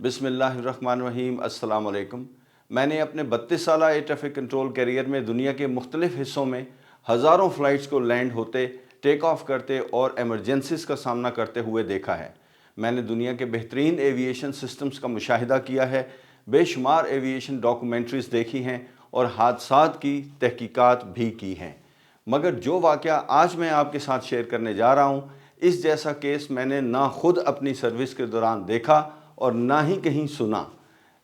बिस्मिल्लाहिर्रहमानिर्रहीम। अस्सलाम वालेकुम। मैंने अपने 32 साल एयर ट्रैफिक कंट्रोल करियर में दुनिया के मुख्तलिफ हिस्सों में हज़ारों फ़्लाइट्स को लैंड होते, टेक ऑफ करते और एमरजेंसीज़ का सामना करते हुए देखा है। मैंने दुनिया के बेहतरीन एविएशन सिस्टम्स का मुशाहिदा किया है, बेशुमार एविएशन डॉक्यूमेंट्रीज़ देखी हैं और हादसात की तहकीकात भी की हैं। मगर जो वाक़या आज मैं आपके साथ शेयर करने जा रहा हूँ, इस जैसा केस मैंने ना खुद अपनी सर्विस के दौरान देखा और ना ही कहीं सुना।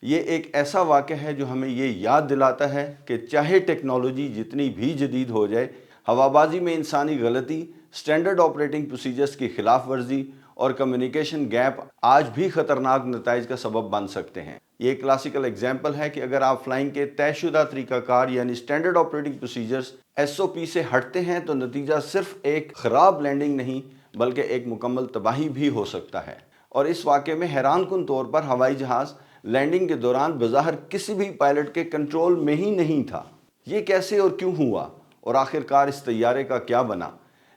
ये एक ऐसा वाक़या है जो हमें ये याद दिलाता है कि चाहे टेक्नोलॉजी जितनी भी जदीद हो जाए, हवाबाजी में इंसानी गलती, स्टैंडर्ड ऑपरेटिंग प्रोसीजर्स की खिलाफ वर्जी और कम्युनिकेशन गैप आज भी ख़तरनाक नताइज का सबब बन सकते हैं। ये क्लासिकल एग्जाम्पल है कि अगर आप फ्लाइंग के तयशुदा तरीक़ाकार यानी स्टैंडर्ड ऑपरेटिंग प्रोसीजर्स SOP से हटते हैं तो नतीजा सिर्फ एक ख़राब लैंडिंग नहीं बल्कि एक मुकम्मल तबाही भी हो सकता है। और इस वाक़े में हैरानकुन तौर पर हवाई जहाज़ लैंडिंग के दौरान बज़ाहिर किसी भी पायलट के कंट्रोल में ही नहीं था। ये कैसे और क्यों हुआ और आखिरकार इस तैयारे का क्या बना,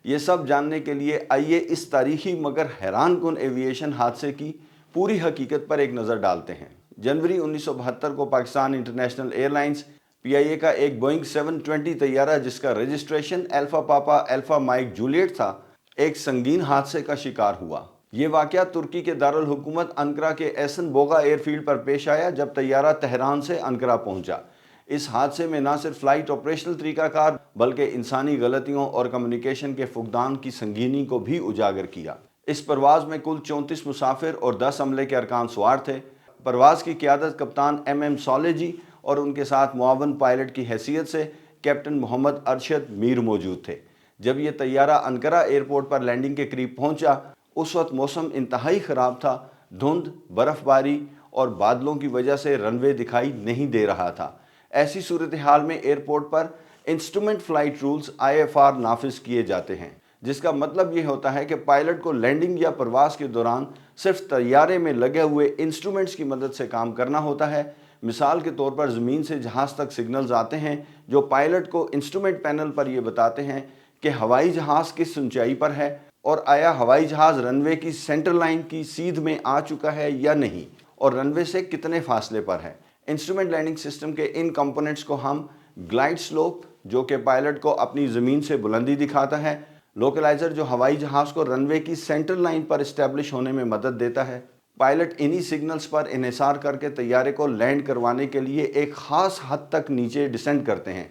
ये सब जानने के लिए आइए इस तारीखी मगर हैरानकुन एविएशन हादसे की पूरी हकीकत पर एक नज़र डालते हैं। जनवरी 1972 को पाकिस्तान इंटरनेशनल एयरलाइंस PIA का एक बोइंग 720 तैयारा जिसका रजिस्ट्रेशन अल्फा पापा अल्फा माइक जूलियट था, एक संगीन हादसे का शिकार हुआ। ये वाक़या तुर्की के दारुल हुकूमत अंकरा के एसन बोगा एयरफील्ड पर पेश आया जब तैयारा तेहरान से अंकरा पहुंचा। इस हादसे में न सिर्फ फ़्लाइट ऑपरेशनल तरीक़ाकार बल्कि इंसानी गलतियों और कम्युनिकेशन के फुकदान की संगीनी को भी उजागर किया। इस परवाज़ में कुल 34 मुसाफिर और 10 अमले के अरकान सवार थे। परवाज़ की क़ियादत कप्तान MM सॉलेजी और उनके साथ मुआवन पायलट की हैसियत से कैप्टन मोहम्मद अरशद मीर मौजूद थे। जब ये तैयारा अंकरा एयरपोर्ट पर लैंडिंग के करीब पहुंचा, उस वक्त मौसम इंतहाई ख़राब था। धुंध, बर्फ़बारी और बादलों की वजह से रनवे दिखाई नहीं दे रहा था। ऐसी सूरत हाल में एयरपोर्ट पर इंस्ट्रूमेंट फ़्लाइट रूल्स IFR नाफिज किए जाते हैं, जिसका मतलब ये होता है कि पायलट को लैंडिंग या परवाज़ के दौरान सिर्फ तैयारे में लगे हुए इंस्ट्रूमेंट्स की मदद से काम करना होता है। मिसाल के तौर पर ज़मीन से जहाज़ तक सिग्नल्स आते हैं जो पायलट को इंस्ट्रूमेंट पैनल पर ये बताते हैं कि हवाई जहाज़ किस ऊंचाई पर है और आया हवाई जहाज़ रनवे की सेंटर लाइन की सीध में आ चुका है या नहीं और रनवे से कितने फासले पर है। इंस्ट्रूमेंट लैंडिंग सिस्टम के इन कंपोनेंट्स को हम ग्लाइड स्लोप, जो कि पायलट को अपनी ज़मीन से बुलंदी दिखाता है, लोकलाइज़र जो हवाई जहाज़ को रनवे की सेंटर लाइन पर इस्टेब्लिश होने में मदद देता है। पायलट इन्हीं सिग्नल्स पर इन्हिसार करके तैयारे को लैंड करवाने के लिए एक ख़ास हद तक नीचे डिसेंड करते हैं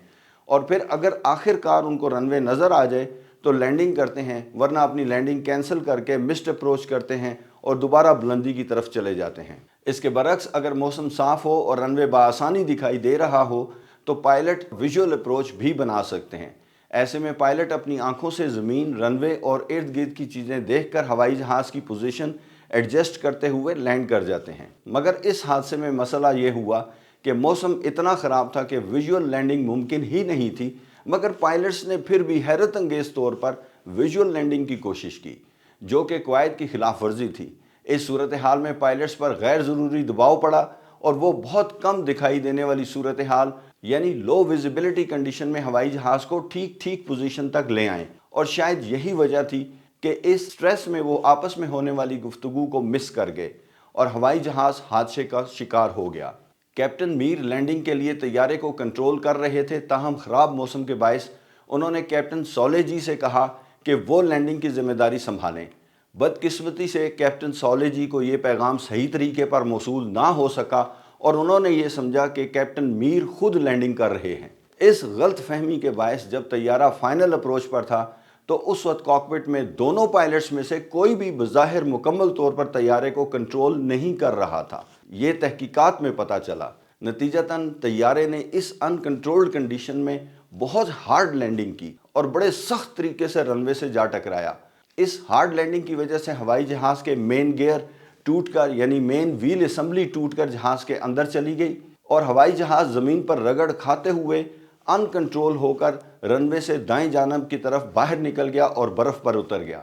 और फिर अगर आखिरकार उनको रनवे नज़र आ जाए तो लैंडिंग करते हैं, वरना अपनी लैंडिंग कैंसिल करके मिस्ड अप्रोच करते हैं और दोबारा बुलंदी की तरफ चले जाते हैं। इसके बरक्स अगर मौसम साफ़ हो और रनवे बआसानी दिखाई दे रहा हो तो पायलट विजुअल अप्रोच भी बना सकते हैं। ऐसे में पायलट अपनी आंखों से ज़मीन, रनवे और इर्द गिर्द की चीज़ें देखकर हवाई जहाज़ की पोजीशन एडजस्ट करते हुए लैंड कर जाते हैं। मगर इस हादसे में मसला ये हुआ कि मौसम इतना ख़राब था कि विजुअल लैंडिंग मुमकिन ही नहीं थी, मगर पायलट्स ने फिर भी हैरत अंगेज़ तौर पर विजुअल लैंडिंग की कोशिश की, जो कि क़वायद की खिलाफ वर्जी थी। इस सूरत हाल में पायलट्स पर गैर ज़रूरी दबाव पड़ा और वो बहुत कम दिखाई देने वाली सूरत हाल यानी लो विजिबिलिटी कंडीशन में हवाई जहाज़ को ठीक पोजीशन तक ले आएँ और शायद यही वजह थी कि इस स्ट्रेस में वो आपस में होने वाली गुफ्तगू को मिस कर गए और हवाई जहाज़ हादसे का शिकार हो गया। कैप्टन मीर लैंडिंग के लिए तैयारे को कंट्रोल कर रहे थे, ताहम ख़राब मौसम के बायस उन्होंने कैप्टन सॉलेजी से कहा कि वो लैंडिंग की जिम्मेदारी संभालें। बदकिस्मती से कैप्टन सॉलेजी को ये पैगाम सही तरीके पर मौसूल ना हो सका और उन्होंने ये समझा कि कैप्टन मीर खुद लैंडिंग कर रहे हैं। इस गलत फहमी के बायस जब तैयारा फाइनल अप्रोच पर था तो उस वक्त कॉकपिट में दोनों पायलट्स में से कोई भी बज़ाहिर मुकम्मल तौर पर तैयारे को कंट्रोल नहीं कर रहा था। ये तहकीकात में पता चला। नतीजतन तैयारे ने इस अनकंट्रोल्ड कंडीशन में बहुत हार्ड लैंडिंग की और बड़े सख्त तरीके से रनवे से जा टकराया। इस हार्ड लैंडिंग की वजह से हवाई जहाज़ के मेन गियर टूटकर यानी मेन व्हील असेंबली टूटकर जहाज़ के अंदर चली गई और हवाई जहाज़ ज़मीन पर रगड़ खाते हुए अनकंट्रोल होकर रनवे से दाएं जानब की तरफ बाहर निकल गया और बर्फ़ पर उतर गया।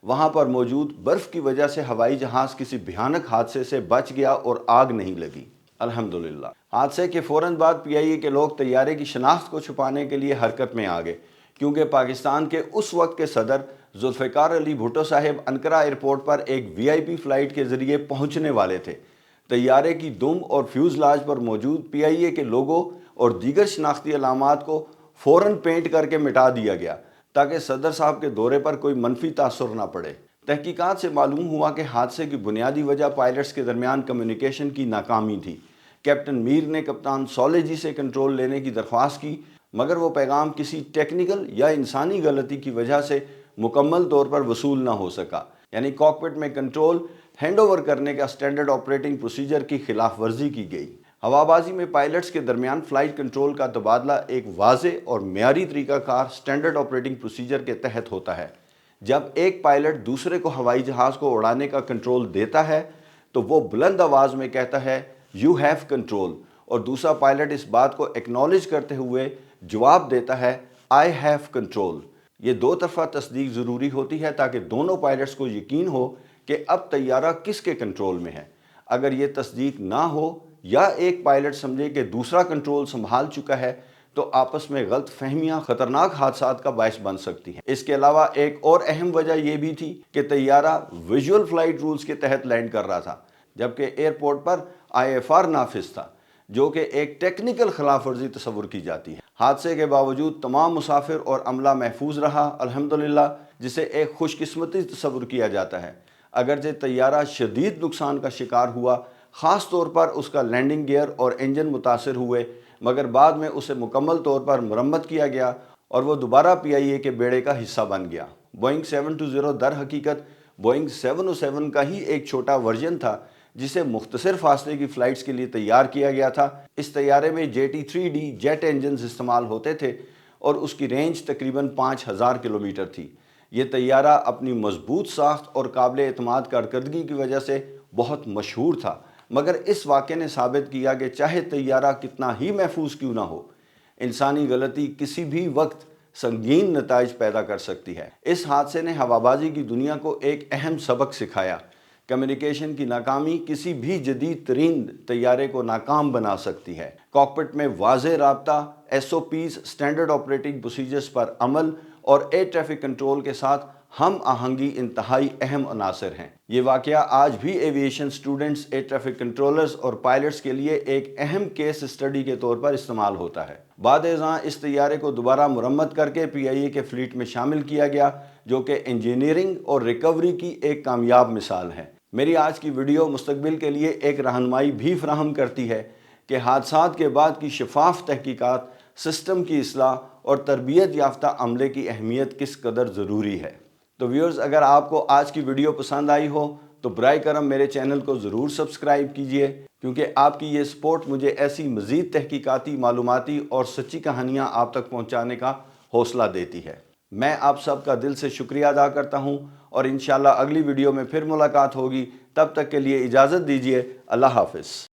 वहां पर मौजूद बर्फ़ की वजह से हवाई जहाज़ किसी भयानक हादसे से बच गया और आग नहीं लगी, अल्हम्दुलिल्लाह। हादसे के फ़ौरन बाद PIA के लोग तैयारे की शनाख्त को छुपाने के लिए हरकत में आ गए, क्योंकि पाकिस्तान के उस वक्त के सदर जुल्फ़िकार अली भुट्टो साहब अंकरा एयरपोर्ट पर एक VIP फ़्लाइट के ज़रिए पहुँचने वाले थे। طیارے کی دم اور فیوزلاج پر موجود PIA کے لوگو اور دیگر شناختی علامات کو فوراً پینٹ کر کے مٹا دیا گیا تاکہ صدر صاحب کے دورے پر کوئی منفی تاثر نہ پڑے۔ تحقیقات سے معلوم ہوا کہ حادثے کی بنیادی وجہ پائلٹس کے درمیان کمیونیکیشن کی ناکامی تھی۔ کیپٹن میر نے کپتان سولے سے کنٹرول لینے کی درخواست کی، مگر وہ پیغام کسی ٹیکنیکل یا انسانی غلطی کی وجہ سے مکمل طور پر وصول نہ ہو سکا، یعنی کاکپٹ میں کنٹرول ہینڈ اوور کرنے کا سٹینڈرڈ آپریٹنگ پروسیجر کی خلاف ورزی کی گئی۔ ہوابازی میں پائلٹس کے درمیان فلائٹ کنٹرول کا تبادلہ ایک واضح اور معیاری طریقہ کار سٹینڈرڈ آپریٹنگ پروسیجر کے تحت ہوتا ہے۔ جب ایک پائلٹ دوسرے کو ہوائی جہاز کو اڑانے کا کنٹرول دیتا ہے تو وہ بلند آواز میں کہتا ہے "یو ہیو کنٹرول" اور دوسرا پائلٹ اس بات کو ایکنالج کرتے ہوئے جواب دیتا ہے "آئی ہیو کنٹرول"۔ یہ دو طرفہ تصدیق ضروری ہوتی ہے تاکہ دونوں پائلٹس کو یقین ہو کہ اب طیارہ کس کے کنٹرول میں ہے۔ اگر یہ تصدیق نہ ہو یا ایک پائلٹ سمجھے کہ دوسرا کنٹرول سنبھال چکا ہے تو آپس میں غلط فہمیاں خطرناک حادثات کا باعث بن سکتی ہیں۔ اس کے علاوہ ایک اور اہم وجہ یہ بھی تھی کہ طیارہ ویژول فلائٹ رولز کے تحت لینڈ کر رہا تھا، جبکہ ایئرپورٹ پر IFR نافذ تھا، جو کہ ایک ٹیکنیکل خلاف ورزی تصور کی جاتی ہے۔ حادثے کے باوجود تمام مسافر اور عملہ محفوظ رہا، الحمدللہ، جسے ایک خوش قسمتی تصور کیا جاتا ہے۔ اگرچہ طیارہ شدید نقصان کا شکار ہوا، خاص طور پر اس کا لینڈنگ گیئر اور انجن متاثر ہوئے، مگر بعد میں اسے مکمل طور پر مرمت کیا گیا اور وہ دوبارہ PIA کے بیڑے کا حصہ بن گیا۔ بوئنگ 720 در حقیقت بوئنگ 707 کا ہی ایک چھوٹا ورژن تھا جسے مختصر فاصلے کی فلائٹس کے لیے تیار کیا گیا تھا۔ اس طیارے میں JT3D جیٹ انجنز استعمال ہوتے تھے اور اس کی رینج تقریباً 5000 کلومیٹر تھی۔ یہ طیارہ اپنی مضبوط ساخت اور قابل اعتماد کارکردگی کی وجہ سے بہت مشہور تھا، مگر اس واقعے نے ثابت کیا کہ چاہے طیارہ کتنا ہی محفوظ کیوں نہ ہو، انسانی غلطی کسی بھی وقت سنگین نتائج پیدا کر سکتی ہے۔ اس حادثے نے ہوابازی کی دنیا کو ایک اہم سبق سکھایا۔ کمیونیکیشن کی ناکامی کسی بھی جدید ترین طیارے کو ناکام بنا سکتی ہے۔ کاکپٹ میں واضح رابطہ، SOPs سٹینڈرڈ آپریٹنگ پروسیجرز پر عمل اور ایئر ٹریفک کنٹرول کے ساتھ ہم آہنگی انتہائی اہم عناصر ہیں۔ یہ واقعہ آج بھی aviation students, air traffic controllers اور پائلٹس کے لیے ایک اہم کیس اسٹڈی کے طور پر استعمال ہوتا ہے۔ بعد ازاں اس طیارے کو دوبارہ مرمت کر کے PIA کے فلیٹ میں شامل کیا گیا، جو کہ انجینئرنگ اور ریکوری کی ایک کامیاب مثال ہے۔ میری آج کی ویڈیو مستقبل کے لیے ایک رہنمائی بھی فراہم کرتی ہے کہ حادثات کے بعد کی شفاف تحقیقات، سسٹم کی اصلاح اور تربیت یافتہ عملے کی اہمیت کس قدر ضروری ہے۔ تو ویورز، اگر آپ کو آج کی ویڈیو پسند آئی ہو تو برائے کرم میرے چینل کو ضرور سبسکرائب کیجئے، کیونکہ آپ کی یہ سپورٹ مجھے ایسی مزید تحقیقاتی، معلوماتی اور سچی کہانیاں آپ تک پہنچانے کا حوصلہ دیتی ہے۔ میں آپ سب کا دل سے شکریہ ادا کرتا ہوں اور انشاءاللہ اگلی ویڈیو میں پھر ملاقات ہوگی۔ تب تک کے لیے اجازت دیجیے۔ اللہ حافظ۔